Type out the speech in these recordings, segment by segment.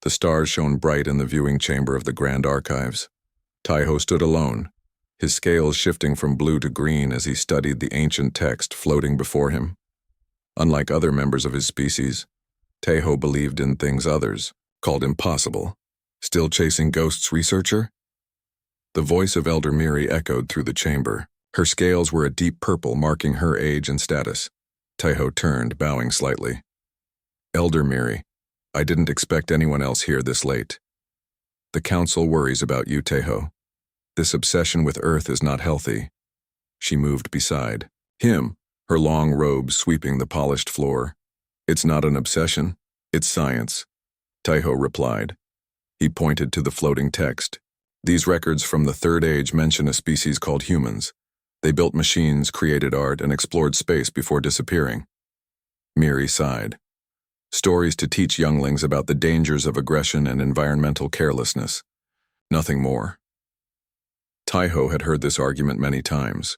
The stars shone bright in the viewing chamber of the Grand Archives. Taiho stood alone, his scales shifting from blue to green as he studied the ancient text floating before him. Unlike other members of his species, Taiho believed in things others called impossible. Still chasing ghosts, researcher? The voice of Elder Miri echoed through the chamber. Her scales were a deep purple, marking her age and status. Taiho turned, bowing slightly. Elder Miri, I didn't expect anyone else here this late. The council worries about you, Taiho. This obsession with Earth is not healthy. She moved beside him, her long robes sweeping the polished floor. It's not an obsession, it's science, Taiho replied. He pointed to the floating text. These records from the Third Age mention a species called humans. They built machines, created art, and explored space before disappearing. Miri sighed. Stories to teach younglings about the dangers of aggression and environmental carelessness. Nothing more. Taiho had heard this argument many times.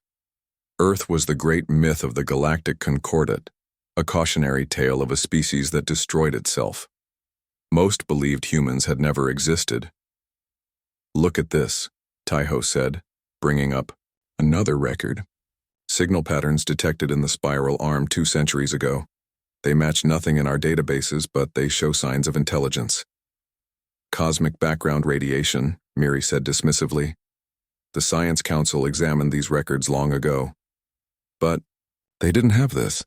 Earth was the great myth of the Galactic Concordat, a cautionary tale of a species that destroyed itself. Most believed humans had never existed. Look at this, Taiho said, bringing up another record. Signal patterns detected in the spiral arm 2 centuries ago. They match nothing in our databases, but they show signs of intelligence. Cosmic background radiation, Miri said dismissively. The Science Council examined these records long ago. But they didn't have this.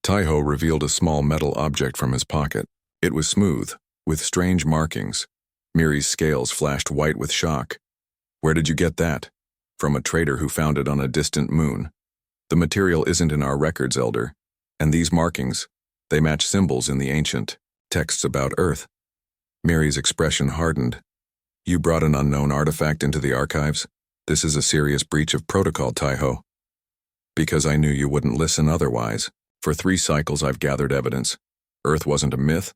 Taiho revealed a small metal object from his pocket. It was smooth, with strange markings. Miri's scales flashed white with shock. Where did you get that? From a trader who found it on a distant moon. The material isn't in our records, Elder. And these markings, they match symbols in the ancient texts about Earth. Miri's expression hardened. You brought an unknown artifact into the archives? This is a serious breach of protocol, Taiho. Because I knew you wouldn't listen otherwise. For 3 cycles I've gathered evidence. Earth wasn't a myth.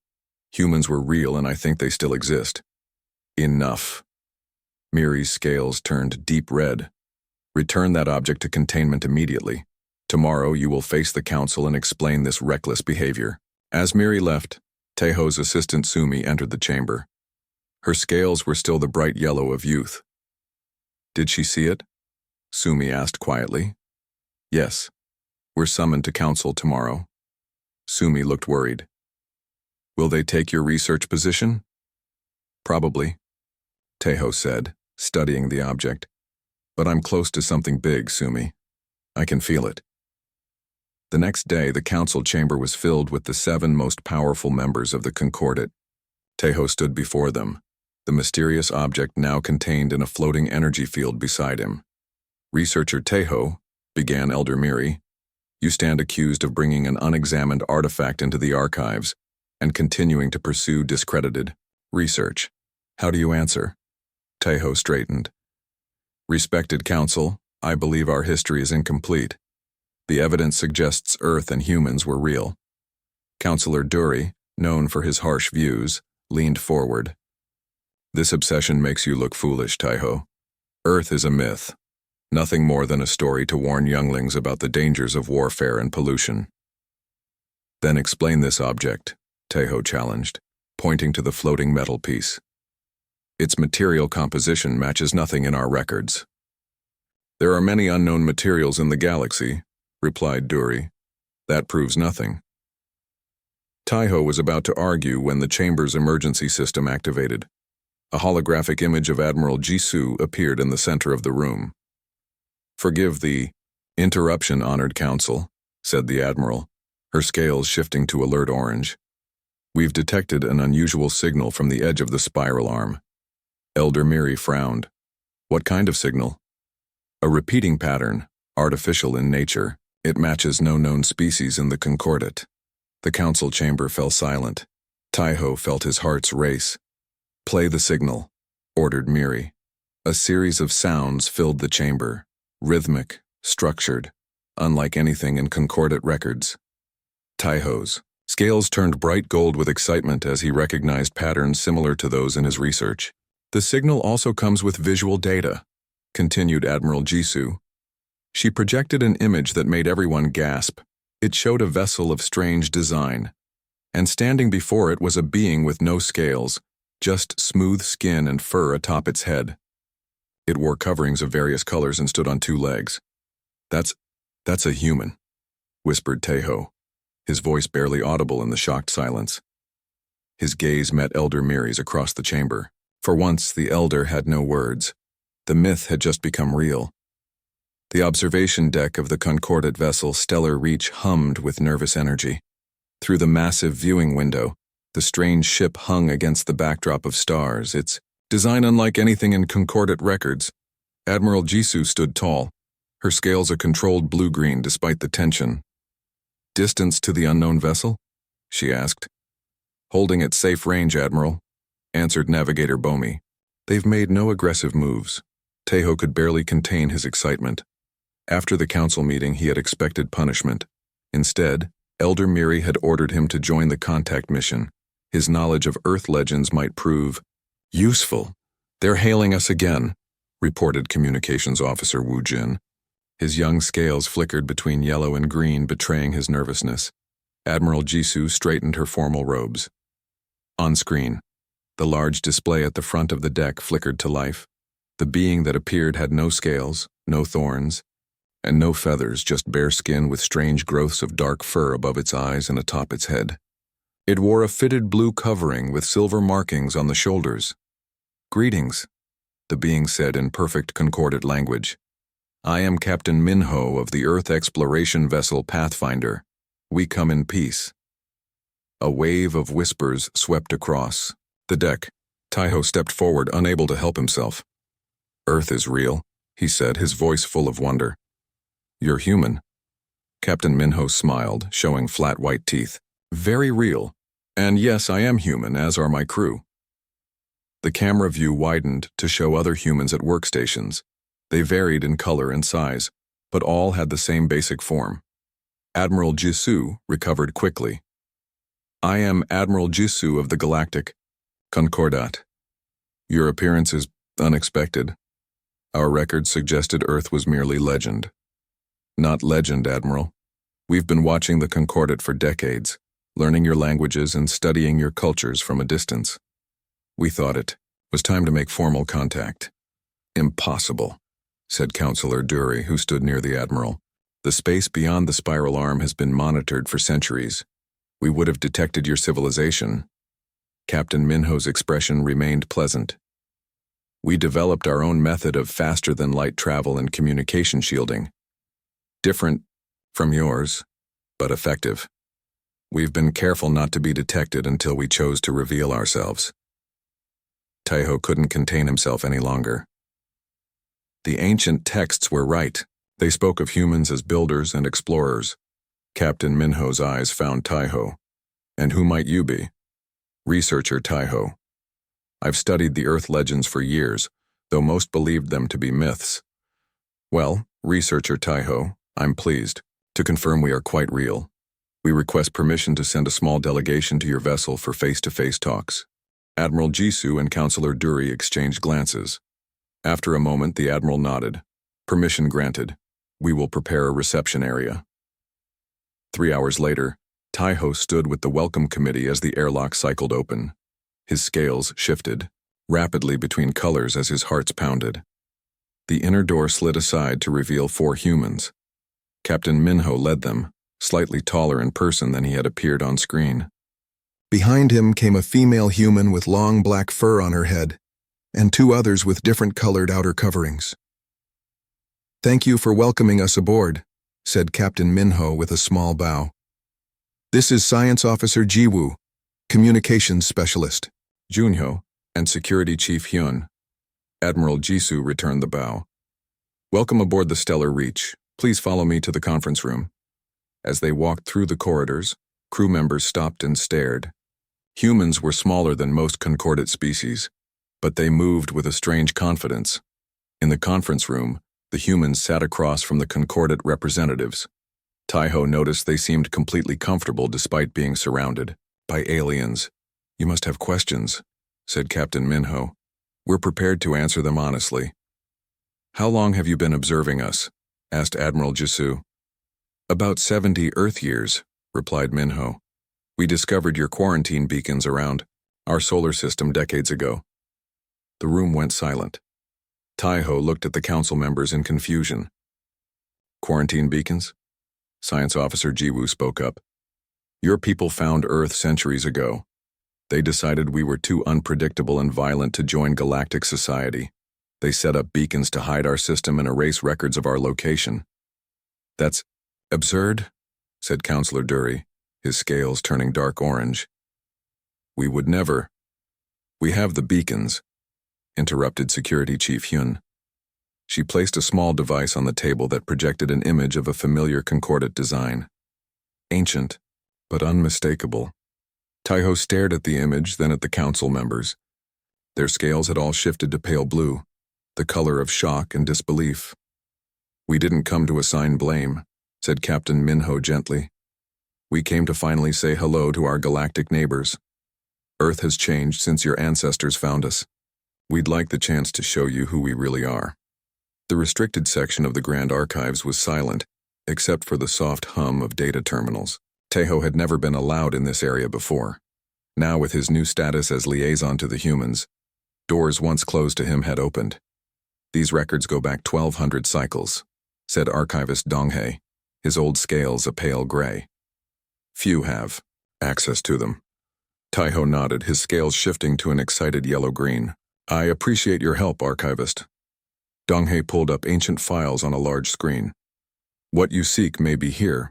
Humans were real, and I think they still exist. Enough. Miri's scales turned deep red. Return that object to containment immediately. Tomorrow you will face the council and explain this reckless behavior. As Miri left, Taiho's assistant Sumi entered the chamber. Her scales were still the bright yellow of youth. Did she see it? Sumi asked quietly. Yes. We're summoned to council tomorrow. Sumi looked worried. Will they take your research position? Probably, Taiho said, studying the object. But I'm close to something big, Sumi. I can feel it. The next day, the council chamber was filled with the 7 most powerful members of the Concordat. Taiho stood before them, the mysterious object now contained in a floating energy field beside him. Researcher Taiho, began Elder Miri, you stand accused of bringing an unexamined artifact into the archives and continuing to pursue discredited research. How do you answer? Taiho straightened. Respected council, I believe our history is incomplete. The evidence suggests Earth and humans were real. Councillor Dury, known for his harsh views, leaned forward. This obsession makes you look foolish, Taiho. Earth is a myth, nothing more than a story to warn younglings about the dangers of warfare and pollution. Then explain this object, Taiho challenged, pointing to the floating metal piece. Its material composition matches nothing in our records. There are many unknown materials in the galaxy, replied Dury. That proves nothing. Taiho was about to argue when the chamber's emergency system activated. A holographic image of Admiral Jisoo appeared in the center of the room. Forgive the interruption, honored council, said the Admiral, her scales shifting to alert orange. We've detected an unusual signal from the edge of the spiral arm. Elder Miri frowned. What kind of signal? A repeating pattern, artificial in nature. It matches no known species in the Concordat. The council chamber fell silent. Taiho felt his heart's race. Play the signal, ordered Miri. A series of sounds filled the chamber, rhythmic, structured, unlike anything in Concordat records. Taiho's scales turned bright gold with excitement as he recognized patterns similar to those in his research. The signal also comes with visual data, continued Admiral Jisoo. She projected an image that made everyone gasp. It showed a vessel of strange design, and standing before it was a being with no scales, just smooth skin and fur atop its head. It wore coverings of various colors and stood on two legs. That's a human, whispered Tejo, his voice barely audible in the shocked silence. His gaze met Elder Miri's across the chamber. For once, the Elder had no words. The myth had just become real. The observation deck of the Concordat vessel Stellar Reach hummed with nervous energy. Through the massive viewing window, the strange ship hung against the backdrop of stars, its design unlike anything in Concordat records. Admiral Jisoo stood tall, her scales a controlled blue-green despite the tension. "Distance to the unknown vessel?" she asked. "Holding at safe range, Admiral," answered Navigator Bomi. "They've made no aggressive moves." Tejo could barely contain his excitement. After the council meeting, he had expected punishment. Instead, Elder Miri had ordered him to join the contact mission. His knowledge of Earth legends might prove useful. "They're hailing us again," reported Communications Officer Wu Jin. His young scales flickered between yellow and green, betraying his nervousness. Admiral Jisoo straightened her formal robes. On screen, the large display at the front of the deck flickered to life. The being that appeared had no scales, no thorns, and no feathers, just bare skin with strange growths of dark fur above its eyes and atop its head. It wore a fitted blue covering with silver markings on the shoulders. "Greetings," the being said in perfect Concordat language. "I am Captain Minho of the Earth exploration vessel Pathfinder. We come in peace." A wave of whispers swept across the deck. Tejo stepped forward, unable to help himself. "Earth is real," he said, his voice full of wonder. "You're human." Captain Minho smiled, showing flat white teeth. "Very real. And yes, I am human, as are my crew." The camera view widened to show other humans at workstations. They varied in color and size, but all had the same basic form. Admiral Jisoo recovered quickly. "I am Admiral Jisoo of the Galactic Concordat. Your appearance is unexpected. Our records suggested Earth was merely legend." "Not legend, Admiral. We've been watching the Concordat for decades, learning your languages and studying your cultures from a distance. We thought it was time to make formal contact." "Impossible," said Counselor Dury, who stood near the Admiral. "The space beyond the spiral arm has been monitored for centuries. We would have detected your civilization." Captain Minho's expression remained pleasant. "We developed our own method of faster-than-light travel and communication shielding. Different from yours, but effective. We've been careful not to be detected until we chose to reveal ourselves." Tejo couldn't contain himself any longer. The ancient texts were right. They spoke of humans as builders and explorers. Captain Minho's eyes found Tejo. "And who might you be?" "Researcher Tejo. I've studied the Earth legends for years, though most believed them to be myths." "Well, Researcher Tejo, I'm pleased to confirm we are quite real. We request permission to send a small delegation to your vessel for face-to-face talks." Admiral Jisoo and Counselor Dury exchanged glances. After a moment, the Admiral nodded. "Permission granted. We will prepare a reception area." 3 hours later, Tejo stood with the welcome committee as the airlock cycled open. His scales shifted rapidly between colors as his heart pounded. The inner door slid aside to reveal 4 humans. Captain Minho led them, slightly taller in person than he had appeared on screen. Behind him came a female human with long black fur on her head, and 2 others with different colored outer coverings. "Thank you for welcoming us aboard," said Captain Minho with a small bow. "This is Science Officer Jiwoo, Communications Specialist, Junho, and Security Chief Hyun." Admiral Jisoo returned the bow. "Welcome aboard the Stellar Reach. Please follow me to the conference room." As they walked through the corridors, crew members stopped and stared. Humans were smaller than most Concordat species, but they moved with a strange confidence. In the conference room, the humans sat across from the Concordat representatives. Tejo noticed they seemed completely comfortable despite being surrounded by aliens. "You must have questions," said Captain Minho. "We're prepared to answer them honestly." "How long have you been observing us?" asked Admiral Jisoo. "About 70 Earth years," replied Minho. "We discovered your quarantine beacons around Our solar system decades ago. The room went silent. Taiho looked at the council members in confusion. Quarantine beacons? Science Officer Jiwoo spoke up. Your people found Earth centuries ago. They decided we were too unpredictable and violent to join galactic society. They set up beacons to hide our system and erase records of our location. That's absurd, said Counselor Dury, his scales turning dark orange. We would never. We have the beacons, interrupted Security Chief Hyun. She placed a small device on the table that projected an image of a familiar concordate design. Ancient, but unmistakable. Taiho stared at the image, then at the council members. Their scales had all shifted to pale blue, the color of shock and disbelief. We didn't come to assign blame, said Captain Minho gently. We came to finally say hello to our galactic neighbors. Earth has changed since your ancestors found us. We'd like the chance to show you who we really are. The restricted section of the Grand Archives was silent, except for the soft hum of data terminals. Taiho had never been allowed in this area before. Now, with his new status as liaison to the humans, doors once closed to him had opened. These records go back 1,200 cycles, said Archivist Donghae, his old scales a pale gray. Few have access to them. Taiho nodded, his scales shifting to an excited yellow-green. I appreciate your help, Archivist. Donghae pulled up ancient files on a large screen. What you seek may be here.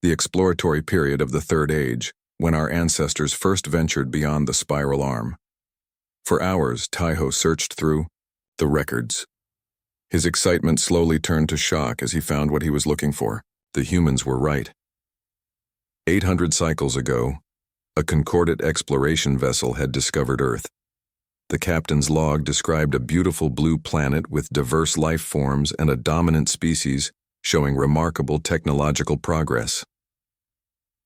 The exploratory period of the Third Age, when our ancestors first ventured beyond the spiral arm. For hours, Taiho searched through the records. His excitement slowly turned to shock as he found what he was looking for. The humans were right. 800 cycles ago, a concordate exploration vessel had discovered Earth. The captain's log described a beautiful blue planet with diverse life forms and a dominant species showing remarkable technological progress.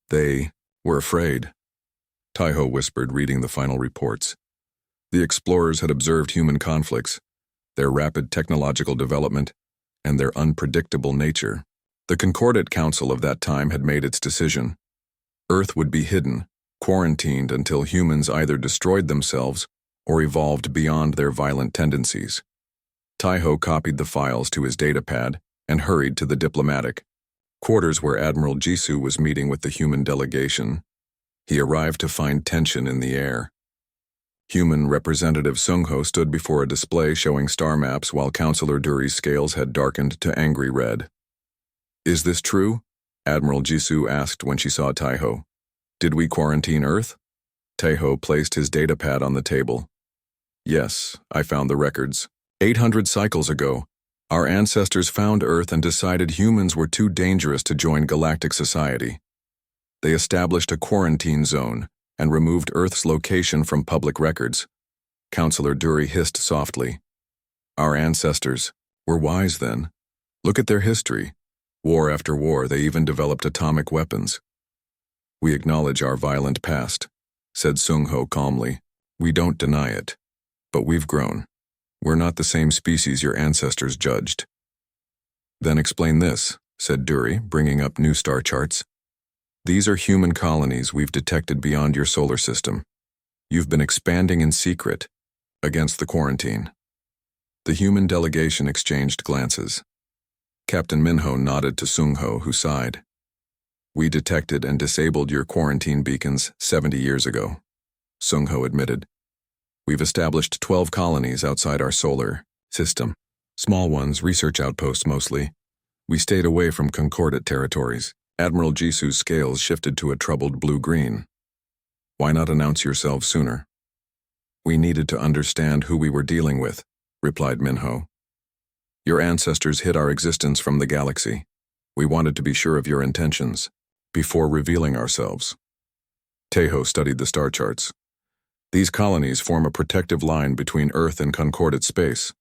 They were afraid, Taiho whispered, reading the final reports. The explorers had observed human conflicts, their rapid technological development, and their unpredictable nature. The Concordate Council of that time had made its decision. Earth would be hidden, quarantined until humans either destroyed themselves or evolved beyond their violent tendencies. Taiho copied the files to his datapad and hurried to the diplomatic quarters where Admiral Jisoo was meeting with the human delegation. He arrived to find tension in the air. Human Representative Sungho stood before a display showing star maps while Counselor Dury's scales had darkened to angry red. Is this true? Admiral Jisoo asked when she saw Taiho. Did we quarantine Earth? Taiho placed his datapad on the table. Yes, I found the records. 800 cycles ago, our ancestors found Earth and decided humans were too dangerous to join galactic society. They established a quarantine zone and removed Earth's location from public records. Counselor Dury hissed softly. Our ancestors were wise then. Look at their history. War after war, they even developed atomic weapons. We acknowledge our violent past, said Sungho calmly. We don't deny it. But we've grown. We're not the same species your ancestors judged. Then explain this, said Dury, bringing up new star charts. These are human colonies we've detected beyond your solar system. You've been expanding in secret, against the quarantine. The human delegation exchanged glances. Captain Minho nodded to Sungho, who sighed. We detected and disabled your quarantine beacons 70 years ago, Sungho admitted. We've established 12 colonies outside our solar system. Small ones, research outposts mostly. We stayed away from concordate territories. Admiral Jisoo's scales shifted to a troubled blue-green. Why not announce yourselves sooner? We needed to understand who we were dealing with, replied Minho. Your ancestors hid our existence from the galaxy. We wanted to be sure of your intentions before revealing ourselves. Taiho studied the star charts. These colonies form a protective line between Earth and concordate space.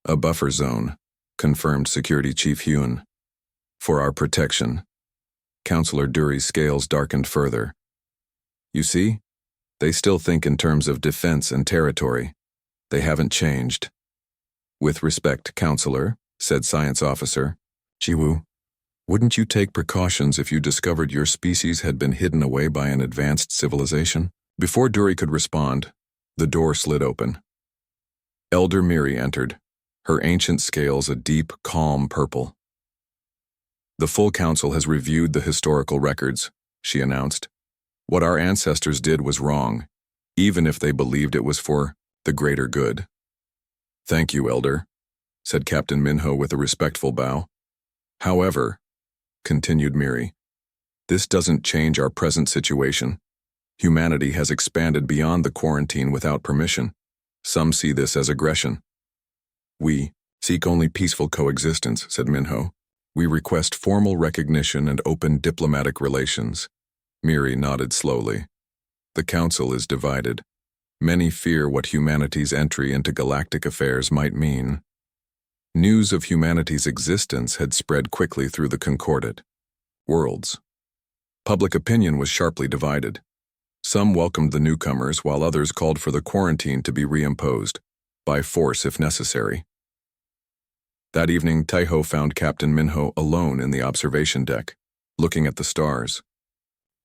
A buffer zone, confirmed Security Chief Hyun. For our protection. Counselor Dury's scales darkened further. You see? They still think in terms of defense and territory. They haven't changed. With respect, Counselor, said Science Officer Jiwoo, wouldn't you take precautions if you discovered your species had been hidden away by an advanced civilization? Before Dury could respond, the door slid open. Elder Miri entered, her ancient scales a deep, calm purple. "The full council has reviewed the historical records," she announced. "What our ancestors did was wrong, even if they believed it was for the greater good." "Thank you, Elder," said Captain Minho with a respectful bow. "However," continued Miri, "this doesn't change our present situation. Humanity has expanded beyond the quarantine without permission. Some see this as aggression." "We seek only peaceful coexistence," said Minho. "We request formal recognition and open diplomatic relations." Miri nodded slowly. "The council is divided. Many fear what humanity's entry into galactic affairs might mean." News of humanity's existence had spread quickly through the concordate worlds. Public opinion was sharply divided. Some welcomed the newcomers, while others called for the quarantine to be reimposed, by force if necessary. That evening, Taiho found Captain Minho alone in the observation deck, looking at the stars.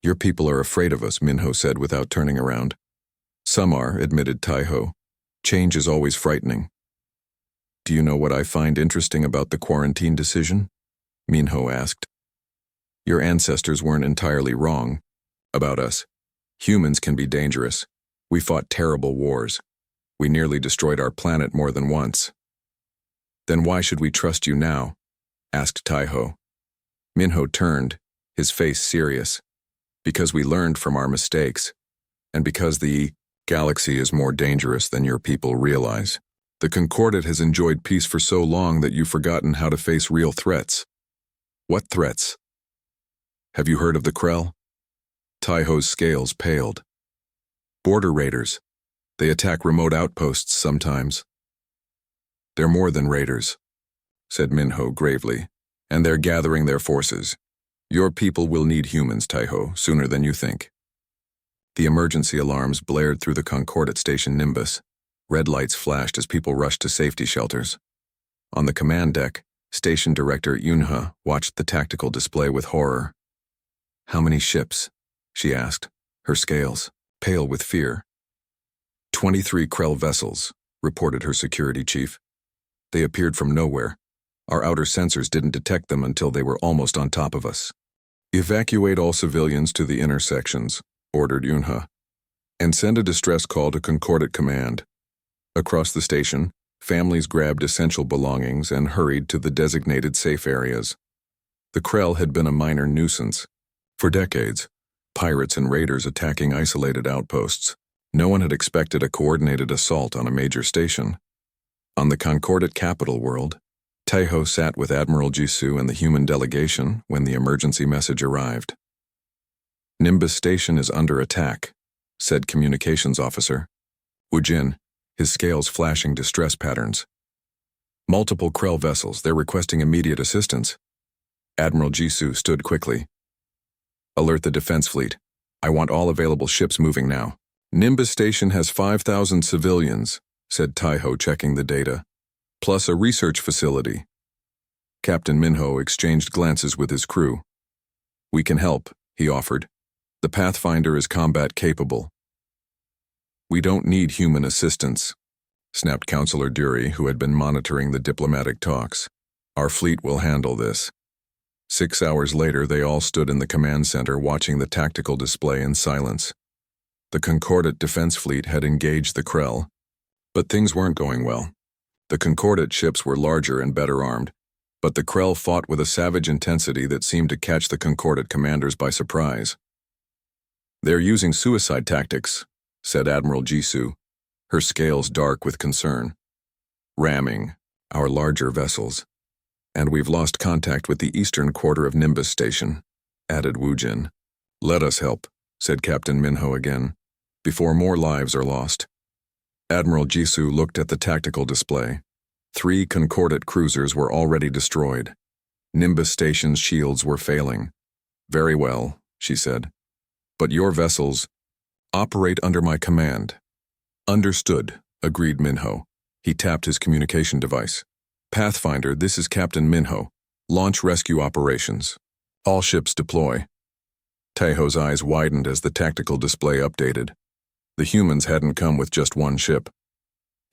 "Your people are afraid of us," Minho said without turning around. "Some are," admitted Taiho. "Change is always frightening." "Do you know what I find interesting about the quarantine decision?" Minho asked. "Your ancestors weren't entirely wrong about us. Humans can be dangerous. We fought terrible wars. We nearly destroyed our planet more than once." "Then why should we trust you now?" asked Taiho. Minho turned, his face serious. "Because we learned from our mistakes, and because the galaxy is more dangerous than your people realize. The Concordate has enjoyed peace for so long that you've forgotten how to face real threats." "What threats?" "Have you heard of the Krell?" Taiho's scales paled. "Border raiders. They attack remote outposts sometimes." "They're more than raiders," said Minho gravely, "and they're gathering their forces. Your people will need humans, Taiho, sooner than you think." The emergency alarms blared through the Concordate station Nimbus. Red lights flashed as people rushed to safety shelters. On the command deck, Station Director Yunha watched the tactical display with horror. "How many ships?" she asked, her scales pale with fear. 23 Krell vessels," reported her security chief. "They appeared from nowhere. Our outer sensors didn't detect them until they were almost on top of us." "Evacuate all civilians to the inner sections," ordered Yunha, "and send a distress call to Concordate Command." Across the station, families grabbed essential belongings and hurried to the designated safe areas. The Krell had been a minor nuisance. For decades, pirates and raiders attacking isolated outposts. No one had expected a coordinated assault on a major station. On the Concordate capital world, Taiho sat with Admiral Jisoo and the human delegation when the emergency message arrived. "Nimbus Station is under attack," said Communications Officer Woojin, his scales flashing distress patterns. "Multiple Krell vessels, they're requesting immediate assistance." Admiral Jisoo stood quickly. "Alert the defense fleet. I want all available ships moving now." "Nimbus Station has 5,000 civilians," said Taiho, checking the data, "plus a research facility." Captain Minho exchanged glances with his crew. "We can help," he offered. "The Pathfinder is combat capable." "We don't need human assistance," snapped Counselor Dury, who had been monitoring the diplomatic talks. "Our fleet will handle this." 6 hours later, they all stood in the command center watching the tactical display in silence. The Concordate defense fleet had engaged the Krell, but things weren't going well. The Concordate ships were larger and better armed, but the Krell fought with a savage intensity that seemed to catch the Concordate commanders by surprise. "They're using suicide tactics," said Admiral Jisoo, her scales dark with concern. "Ramming our larger vessels. And we've lost contact with the eastern quarter of Nimbus Station," added Woojin. "Let us help," said Captain Minho again, "before more lives are lost." Admiral Jisoo looked at the tactical display. 3 Concordate cruisers were already destroyed. Nimbus Station's shields were failing. "Very well," she said. "But your vessels operate under my command." "Understood," agreed Minho. He tapped his communication device. "Pathfinder, this is Captain Minho. Launch rescue operations. All ships deploy." Taiho's eyes widened as the tactical display updated. The humans hadn't come with just one ship.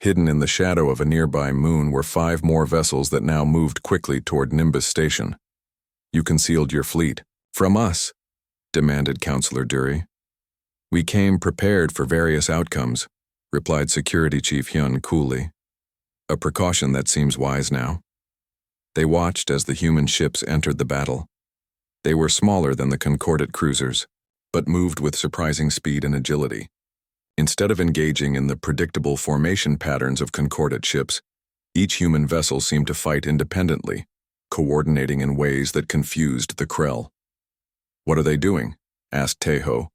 Hidden in the shadow of a nearby moon were 5 more vessels that now moved quickly toward Nimbus Station. "You concealed your fleet. From us," demanded Counselor Dury. "We came prepared for various outcomes," replied Security Chief Hyun coolly. "A precaution that seems wise now." They watched as the human ships entered the battle. They were smaller than the Concordat cruisers, but moved with surprising speed and agility. Instead of engaging in the predictable formation patterns of Concordat ships, each human vessel seemed to fight independently, coordinating in ways that confused the Krell. "What are they doing?" asked Taeho,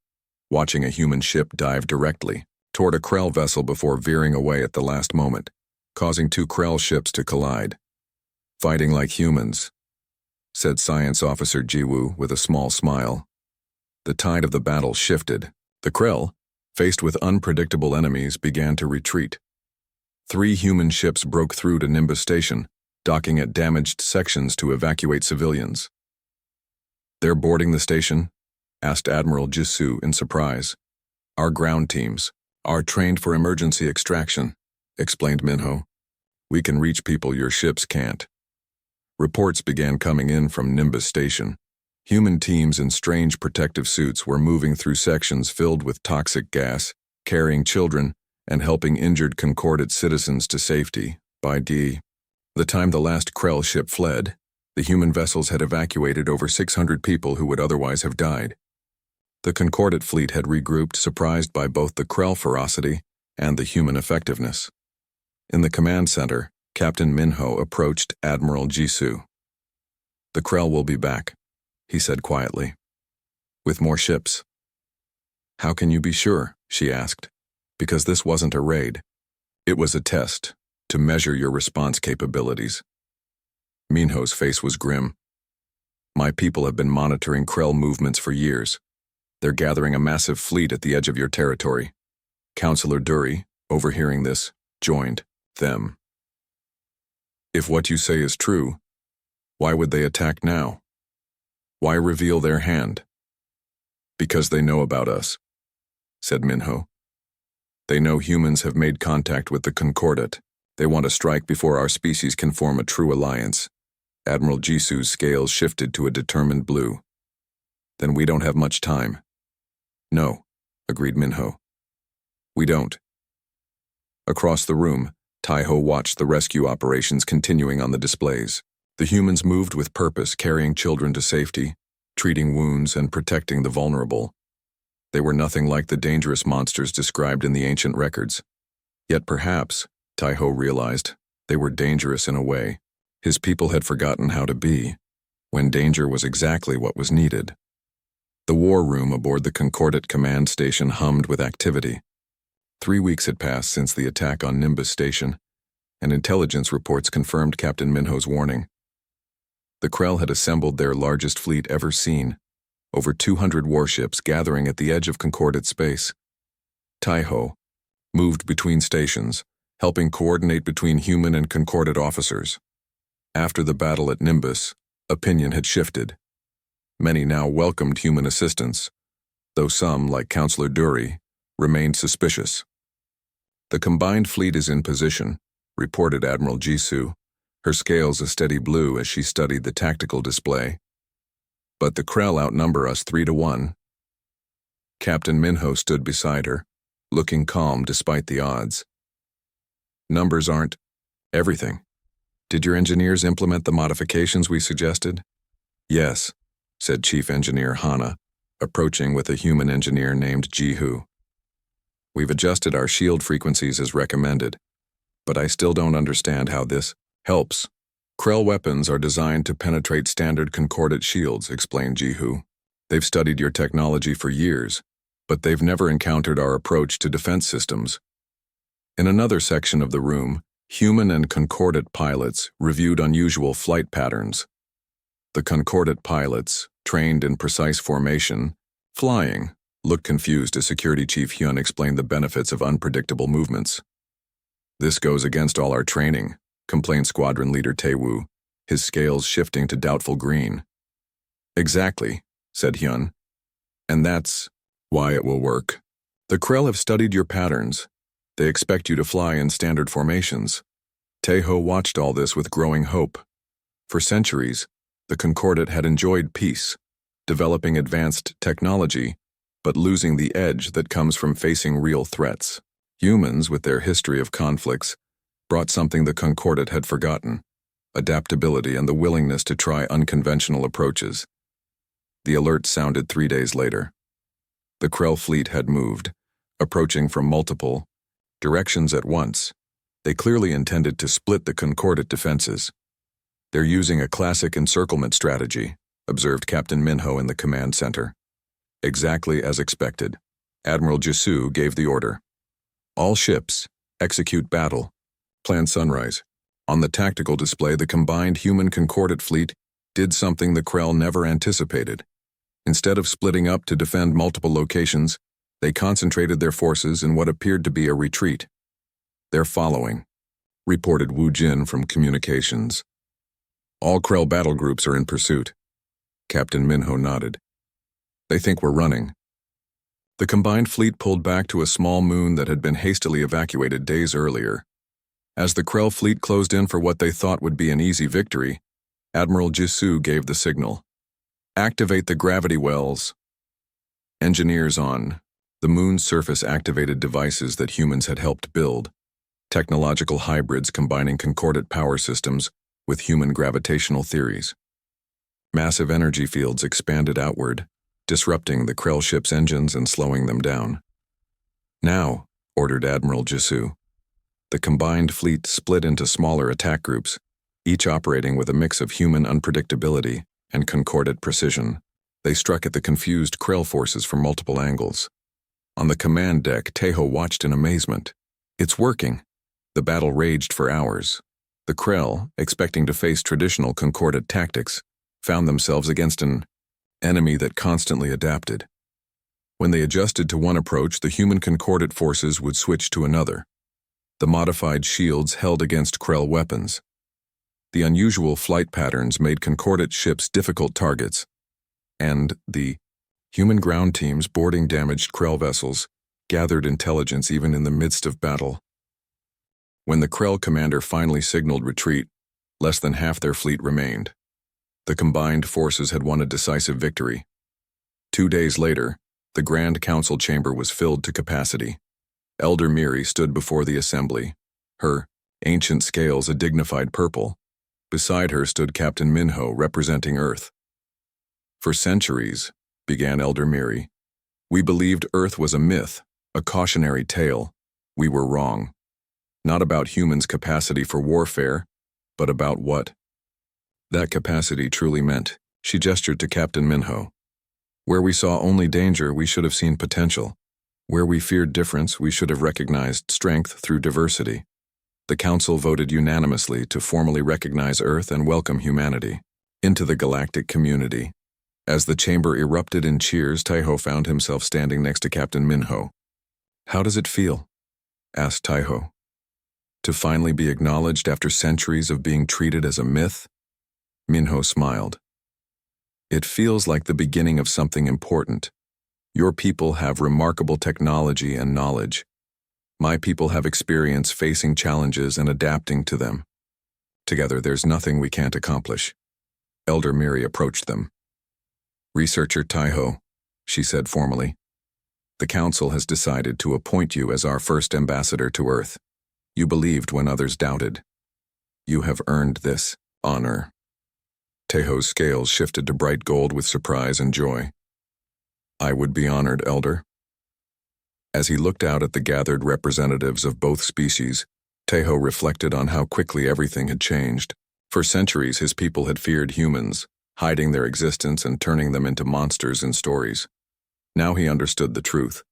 watching a human ship dive directly toward a Krell vessel before veering away at the last moment, causing 2 Krell ships to collide. "Fighting like humans," said Science Officer Jiwoo with a small smile. The tide of the battle shifted. The Krell, faced with unpredictable enemies, began to retreat. 3 human ships broke through to Nimbus Station, docking at damaged sections to evacuate civilians. "They're boarding the station?" asked Admiral Jisoo in surprise. "Our ground teams are trained for emergency extraction," explained Minho. "We can reach people your ships can't." Reports began coming in from Nimbus Station. Human teams in strange protective suits were moving through sections filled with toxic gas, carrying children, and helping injured Concordat citizens to safety. By the time the last Krell ship fled, the human vessels had evacuated over 600 people who would otherwise have died. The Concordat fleet had regrouped, surprised by both the Krell ferocity and the human effectiveness. In the command center, Captain Minho approached Admiral Jisoo. "The Krell will be back," he said quietly. "With more ships." "How can you be sure?" she asked. "Because this wasn't a raid. It was a test, to measure your response capabilities." Minho's face was grim. "My people have been monitoring Krell movements for years. They're gathering a massive fleet at the edge of your territory." Counselor Dury, overhearing this, joined them. "If what you say is true, why would they attack now? Why reveal their hand?" "Because they know about us," said Minho. "They know humans have made contact with the Concordat. They want to strike before our species can form a true alliance." Admiral Jisoo's scales shifted to a determined blue. "Then we don't have much time." "No," agreed Minho. "We don't." Across the room, Taeho watched the rescue operations continuing on the displays. The humans moved with purpose, carrying children to safety, treating wounds, and protecting the vulnerable. They were nothing like the dangerous monsters described in the ancient records. Yet perhaps, Taeho realized, they were dangerous in a way his people had forgotten how to be, when danger was exactly what was needed. The war room aboard the Concordat command station hummed with activity. 3 weeks had passed since the attack on Nimbus Station, and intelligence reports confirmed Captain Minho's warning. The Krell had assembled their largest fleet ever seen, over 200 warships gathering at the edge of Concordat space. Taeho moved between stations, helping coordinate between human and Concordat officers. After the battle at Nimbus, opinion had shifted. Many now welcomed human assistance, though some, like Counselor Dury, remained suspicious. "The combined fleet is in position," reported Admiral Jisoo, her scales a steady blue as she studied the tactical display. "But the Krell outnumber us 3-1. Captain Minho stood beside her, looking calm despite the odds. "Numbers aren't everything. Did your engineers implement the modifications we suggested?" "Yes," said Chief Engineer Hana, approaching with a human engineer named Jihu. "We've adjusted our shield frequencies as recommended, but I still don't understand how this helps." "Krell weapons are designed to penetrate standard Concordat shields," explained Jihu. "They've studied your technology for years, but they've never encountered our approach to defense systems." In another section of the room, human and Concordat pilots reviewed unusual flight patterns. The Concordat pilots, trained in precise formation, flying, looked confused as Security Chief Hyun explained the benefits of unpredictable movements. "This goes against all our training," complained Squadron Leader Taewoo, his scales shifting to doubtful green. "Exactly," said Hyun. "And that's why it will work." The Krell have studied your patterns. They expect you to fly in standard formations. Teho watched all this with growing hope. For centuries, the Concordat had enjoyed peace, developing advanced technology, but losing the edge that comes from facing real threats. Humans, with their history of conflicts, brought something the Concordat had forgotten: adaptability and the willingness to try unconventional approaches. The alert sounded 3 days later. The Krell fleet had moved, approaching from multiple directions at once. They clearly intended to split the Concordat defenses. "They're using a classic encirclement strategy," observed Captain Minho in the command center. Exactly as expected, Admiral Jisu gave the order. "All ships, execute battle. Plan sunrise." On the tactical display, the combined human Concordat fleet did something the Krell never anticipated. Instead of splitting up to defend multiple locations, they concentrated their forces in what appeared to be a retreat. "They're following," reported Wu Jin from communications. "All Krell battle groups are in pursuit." Captain Minho nodded. "They think we're running." The combined fleet pulled back to a small moon that had been hastily evacuated days earlier. As the Krell fleet closed in for what they thought would be an easy victory, Admiral Jisu gave the signal. "Activate the gravity wells." Engineers on. The moon's surface activated devices that humans had helped build, technological hybrids combining Concordat power systems with human gravitational theories. Massive energy fields expanded outward, disrupting the Krell ship's engines and slowing them down. "Now," ordered Admiral Jisu. The combined fleet split into smaller attack groups, each operating with a mix of human unpredictability and Concordat precision. They struck at the confused Krell forces from multiple angles. On the command deck, Teho watched in amazement. "It's working." The battle raged for hours. The Krell, expecting to face traditional Concordat tactics, found themselves against an enemy that constantly adapted. When they adjusted to one approach, the human Concordat forces would switch to another. The modified shields held against Krell weapons. The unusual flight patterns made Concordat ships difficult targets, and the human ground teams boarding damaged Krell vessels gathered intelligence even in the midst of battle. When the Krell commander finally signaled retreat, less than half their fleet remained. The combined forces had won a decisive victory. 2 days later, the Grand Council chamber was filled to capacity. Elder Miri stood before the assembly, her ancient scales a dignified purple. Beside her stood Captain Minho, representing Earth. "For centuries," began Elder Miri, "we believed Earth was a myth, a cautionary tale. We were wrong. Not about humans' capacity for warfare, but about what that capacity truly meant." She gestured to Captain Minho. "Where we saw only danger, we should have seen potential. Where we feared difference, we should have recognized strength through diversity." The Council voted unanimously to formally recognize Earth and welcome humanity into the galactic community. As the chamber erupted in cheers, Teho found himself standing next to Captain Minho. "How does it feel?" asked Teho. "To finally be acknowledged after centuries of being treated as a myth?" Minho smiled. "It feels like the beginning of something important. Your people have remarkable technology and knowledge. My people have experience facing challenges and adapting to them. Together, there's nothing we can't accomplish." Elder Miri approached them. "Researcher Teho," she said formally, "the Council has decided to appoint you as our first ambassador to Earth. You believed when others doubted. You have earned this honor." Teho's scales shifted to bright gold with surprise and joy. "I would be honored, Elder." As he looked out at the gathered representatives of both species, Teho reflected on how quickly everything had changed. For centuries, his people had feared humans, hiding their existence and turning them into monsters in stories. Now he understood the truth.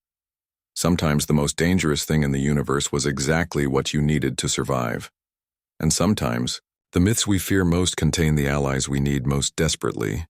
Sometimes the most dangerous thing in the universe was exactly what you needed to survive. And sometimes, the myths we fear most contain the allies we need most desperately.